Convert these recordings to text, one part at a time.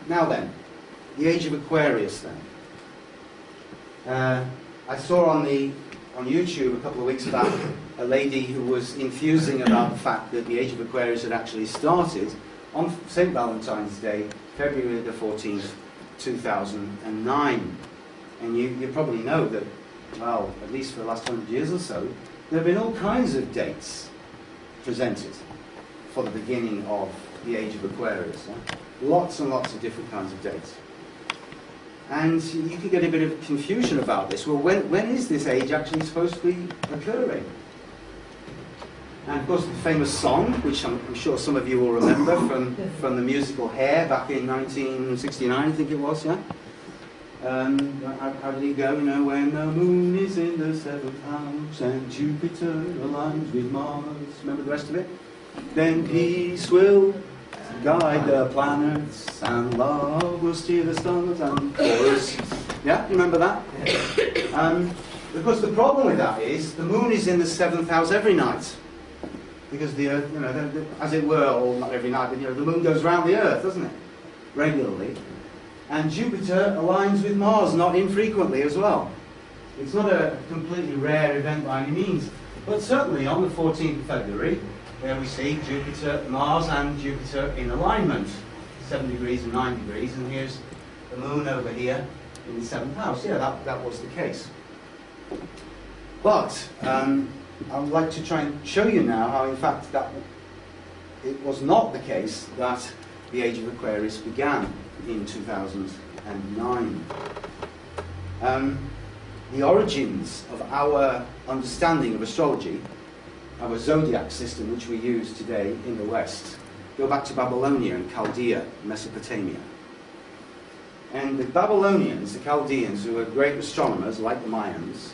Now then, the age of Aquarius then. I saw on YouTube a couple of weeks back a lady who was enthusing about the fact that the age of Aquarius had actually started on St. Valentine's Day, February the 14th, 2009. And you probably know that, well, at least for the last 100 years or so, there have been all kinds of dates presented for the beginning of the age of Aquarius. Lots and lots of different kinds of dates. And you could get a bit of confusion about this. Well, when is this age actually supposed to be occurring? And of course the famous song, which I'm sure some of you will remember from the musical Hair back in 1969, I think it was, yeah? How did it go? You know, when the moon is in the 7th house and Jupiter aligns with Mars. Remember the rest of it? Then peace will guide the planets and love will steer the stars and chorus. Yeah, remember that? Of course, the problem with that is the moon is in the 7th house every night. Because the Earth, you know, as it were, or not every night, but you know, the moon goes round the Earth, doesn't it? Regularly. And Jupiter aligns with Mars, not infrequently as well. It's not a completely rare event by any means. But certainly on the 14th of February, there we see Jupiter, Mars and Jupiter in alignment. 7 degrees and 9 degrees, and here's the moon over here in the 7th house. Yeah, that was the case. But I would like to try and show you now how, in fact, that it was not the case that the age of Aquarius began in 2009. The origins of our understanding of astrology, our zodiac system which we use today in the West, go back to Babylonia and Chaldea, Mesopotamia. And the Babylonians, the Chaldeans, who were great astronomers like the Mayans,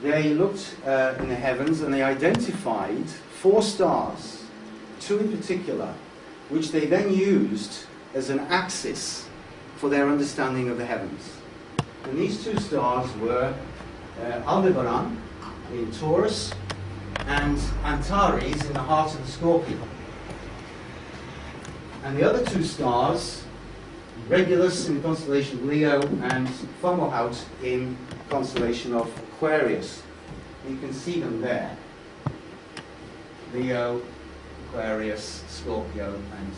they looked in the heavens and they identified 4 stars, 2 in particular, which they then used as an axis for their understanding of the heavens. And these 2 stars were Aldebaran in Taurus and Antares in the heart of the Scorpion. And the other 2 stars, Regulus in the constellation of Leo and Fomalhaut in the constellation of Aquarius. And you can see them there. Leo, Aquarius, Scorpio and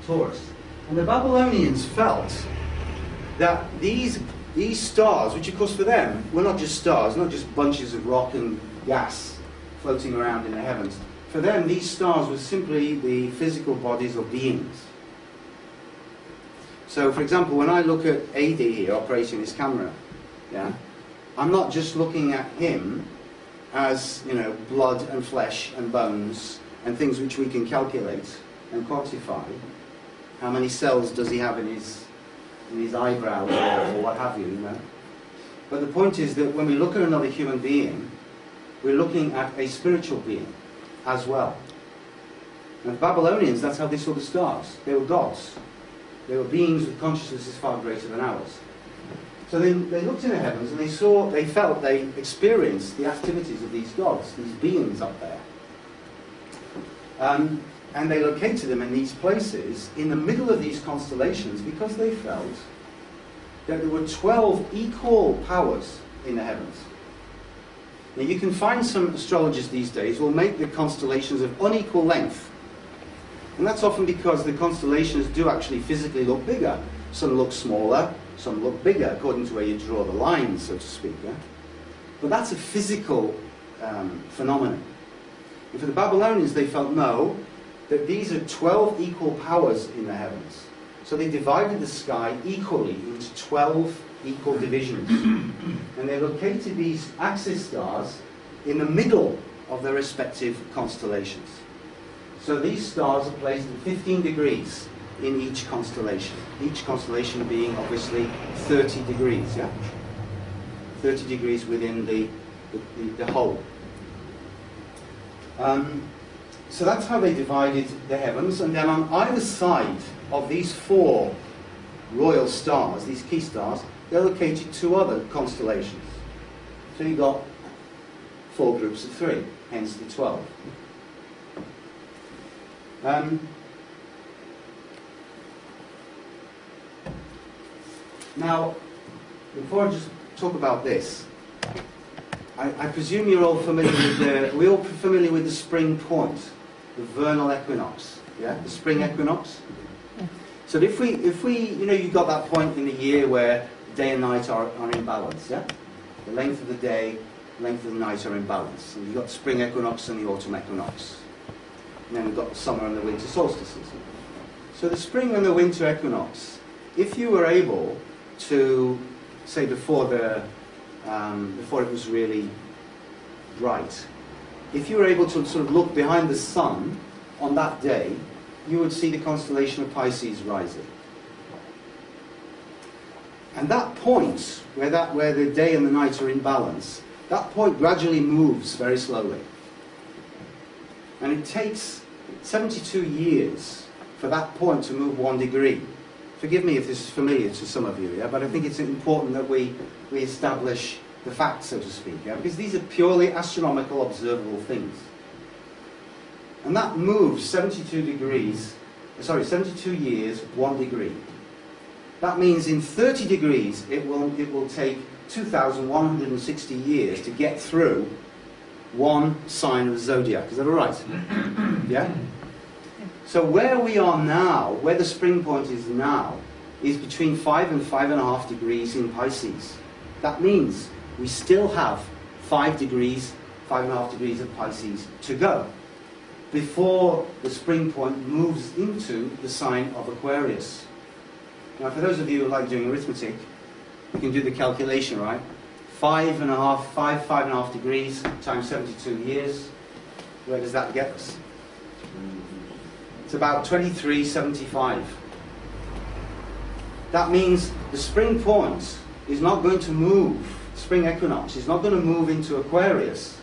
Taurus. And the Babylonians felt that these stars, which of course for them were not just stars, not just bunches of rock and gas floating around in the heavens. For them, these stars were simply the physical bodies of beings. So, for example, when I look at AD here operating this camera, yeah, I'm not just looking at him as, you know, blood and flesh and bones and things which we can calculate and quantify. How many cells does he have in his eyebrow or what have you, you know? But the point is that when we look at another human being, we're looking at a spiritual being as well. And the Babylonians, that's how they saw the stars. They were gods. They were beings with consciousnesses far greater than ours. So they looked in the heavens and they experienced the activities of these gods, these beings up there. And they located them in these places in the middle of these constellations because they felt that there were 12 equal powers in the heavens. Now you can find some astrologers these days who will make the constellations of unequal length. And that's often because the constellations do actually physically look bigger. Some look smaller, some look bigger, according to where you draw the lines, so to speak. Yeah? But that's a physical phenomenon. And for the Babylonians, they felt, no, that these are 12 equal powers in the heavens. So they divided the sky equally into 12 equal divisions. And they located these axis stars in the middle of their respective constellations. So these stars are placed at 15 degrees in each constellation being obviously 30 degrees, yeah? 30 degrees within the whole. So that's how they divided the heavens, and then on either side of these 4 royal stars, these key stars, they're located 2 other constellations. So you've got 4 groups of 3, hence the 12. Now, before I just talk about this, I presume you're all familiar with we're all familiar with the spring point, the vernal equinox, yeah, the spring equinox. So if we, you know, you've got that point in the year where day and night are in balance, yeah? The length of the day, length of the night are in balance. And you've got the spring equinox and the autumn equinox. And then we've got the summer and the winter solstices. So the spring and the winter equinox, if you were able to, say before it was really bright, if you were able to sort of look behind the sun on that day, you would see the constellation of Pisces rising. And that point, where the day and the night are in balance, that point gradually moves very slowly. And it takes 72 years for that point to move 1 degree. Forgive me if this is familiar to some of you, yeah? But I think it's important that we establish the facts, so to speak, yeah? Because these are purely astronomical, observable things. And that moves 72 years, 1 degree. That means in 30 degrees, it will take 2,160 years to get through one sign of the zodiac. Is that all right? Yeah? So where we are now, where the spring point is now, is between 5 and 5.5 degrees in Pisces. That means we still have 5 degrees, 5.5 degrees of Pisces to go before the spring point moves into the sign of Aquarius. Now, for those of you who like doing arithmetic, you can do the calculation, right? 5.5 degrees times 72 years. Where does that get us? It's about 2375. That means the spring point is not going to move, spring equinox is not going to move into Aquarius.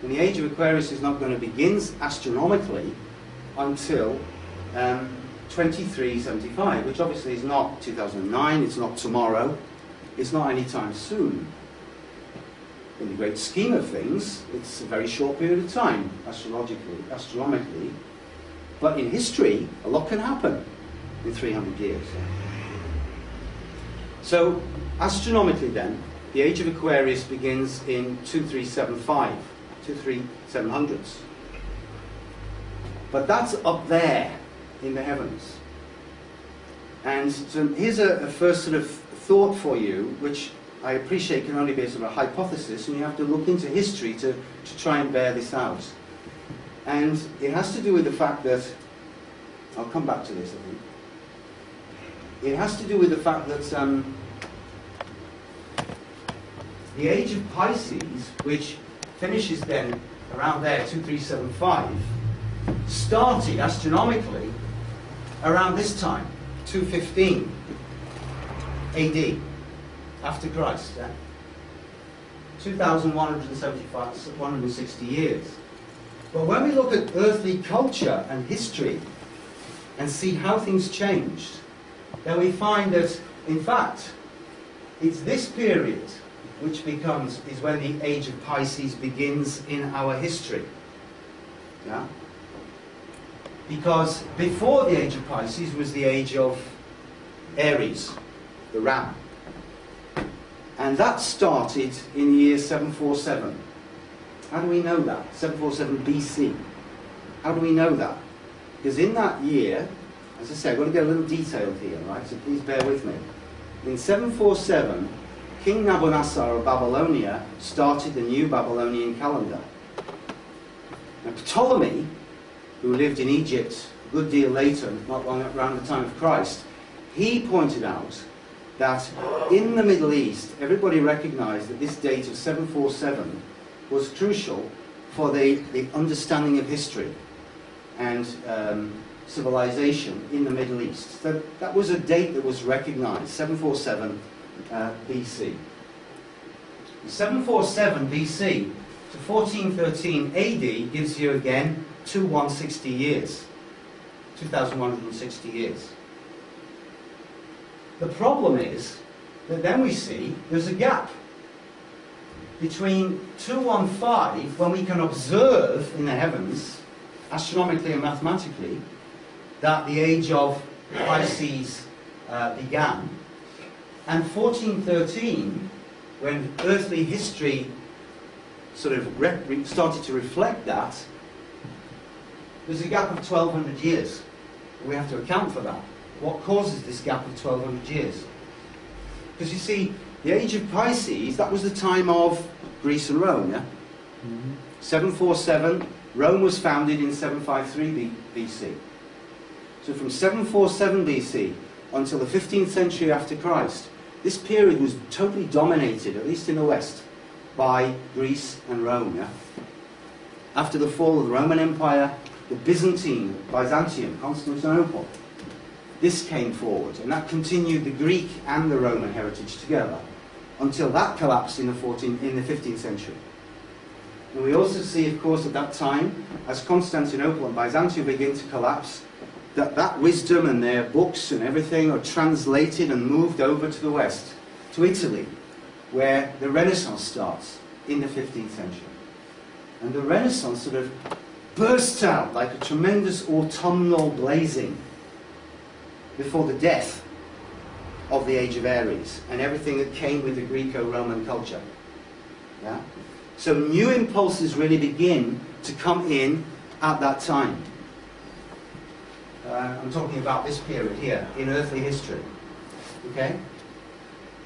And the age of Aquarius is not going to begin astronomically until 2375, which obviously is not 2009, it's not tomorrow, it's not anytime soon. In the great scheme of things, it's a very short period of time, astronomically. But in history, a lot can happen in 300 years. So, astronomically then, the age of Aquarius begins in 2375, 2700s. But that's up there in the heavens. And so here's a first sort of thought for you, which I appreciate can only be a sort of hypothesis, and you have to look into history to try and bear this out. And it has to do with the fact that, I'll come back to this, I think. It has to do with the fact that the age of Pisces, which finishes then around there, 2375, started astronomically around this time, 215 AD, after Christ, yeah? 160 years. But when we look at earthly culture and history and see how things changed, then we find that, in fact, it's this period which is when the age of Pisces begins in our history. Yeah? Because before the age of Pisces was the age of Aries, the ram. And that started in the year 747. How do we know that? 747 BC. How do we know that? Because in that year, as I say, I've got to get a little detailed here, right? So please bear with me. In 747, King Nabonassar of Babylonia started the new Babylonian calendar. Now Ptolemy, who lived in Egypt a good deal later, not long around the time of Christ, he pointed out that in the Middle East, everybody recognized that this date of 747 was crucial for the understanding of history and civilization in the Middle East. So that was a date that was recognized, 747 BC. 747 BC to 1413 AD gives you again 2160 years, 2160 years. The problem is that then we see there's a gap between 215, when we can observe in the heavens, astronomically and mathematically, that the age of Pisces began, And 1413, when earthly history sort of started to reflect that, there's a gap of 1200 years. We have to account for that. What causes this gap of 1200 years? Because you see, the age of Pisces, that was the time of Greece and Rome, yeah? 747, Rome was founded in 753 BC. So from 747 BC until the 15th century after Christ, this period was totally dominated, at least in the West, by Greece and Rome, yeah? After the fall of the Roman Empire, the Byzantium, Constantinople, this came forward, and that continued the Greek and the Roman heritage together until that collapsed in the 15th century. And we also see, of course, at that time, as Constantinople and Byzantium begin to collapse, that wisdom and their books and everything are translated and moved over to the West, to Italy, where the Renaissance starts in the 15th century. And the Renaissance sort of burst out like a tremendous autumnal blazing before the death of the age of Aries and everything that came with the Greco-Roman culture. Yeah? So new impulses really begin to come in at that time. I'm talking about this period here in earthly history. Okay?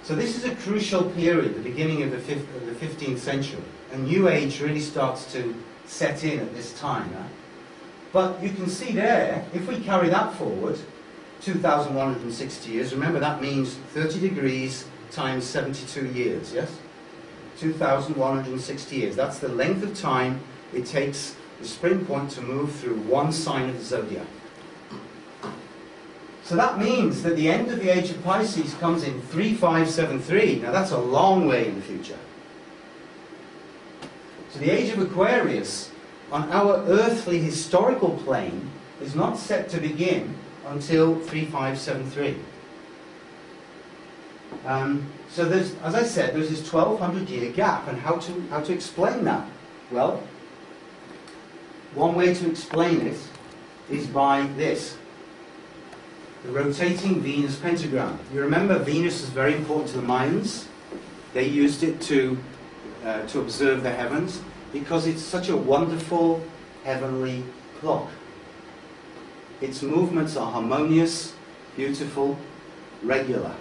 So this is a crucial period, the beginning of the 15th century. A new age really starts to set in at this time. Huh? But you can see there, if we carry that forward, 2,160 years, remember that means 30 degrees times 72 years, yes? 2,160 years. That's the length of time it takes the spring point to move through one sign of the zodiac. So that means that the end of the age of Pisces comes in 3573. Now that's a long way in the future. So the age of Aquarius, on our earthly historical plane, is not set to begin until 3573. So there's, as I said, there's this 1200-year gap, and how to explain that? Well, one way to explain it is by this. The rotating Venus pentagram. You remember Venus is very important to the Mayans. They used it to observe the heavens because it's such a wonderful heavenly clock. Its movements are harmonious, beautiful, regular.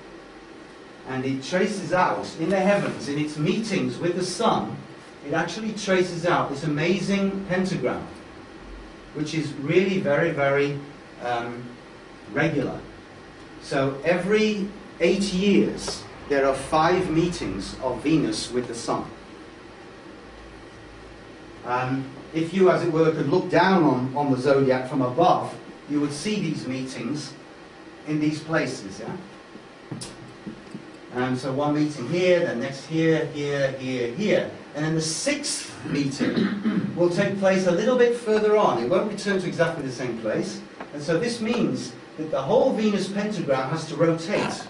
And it traces out in the heavens, in its meetings with the sun, it actually traces out this amazing pentagram, which is really very, very regular. So every 8 years there are 5 meetings of Venus with the sun. If you, as it were, could look down on the zodiac from above, you would see these meetings in these places, yeah? So one meeting here, then next here, here, here, here. And then the 6th meeting will take place a little bit further on. It won't return to exactly the same place. And so this means that the whole Venus pentagram has to rotate